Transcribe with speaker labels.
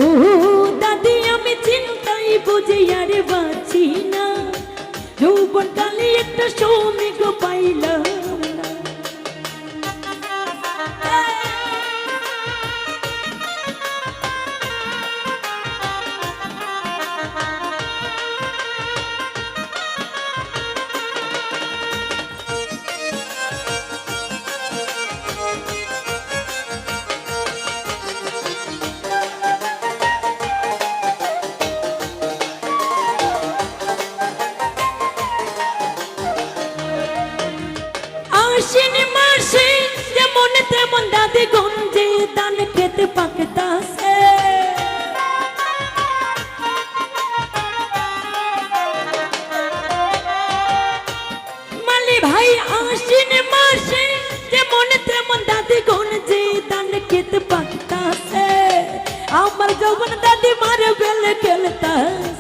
Speaker 1: ও দাদি আমি চিন্তাই বুঝি আর বাঁচি না, যৌবন কালে একটা শ্রমিক পাইলাম না। আশ্বিন মাসে যেমন তেমন দাদি গঞ্জে ধান খেতে পাকতাছে, মালি ভাই আশ্বিন মাসে যেমন তেমন দাদি গঞ্জে ধান খেতে পাকতাছে, আমার যৌবন দাদি মারে বেলে খেলতাছে।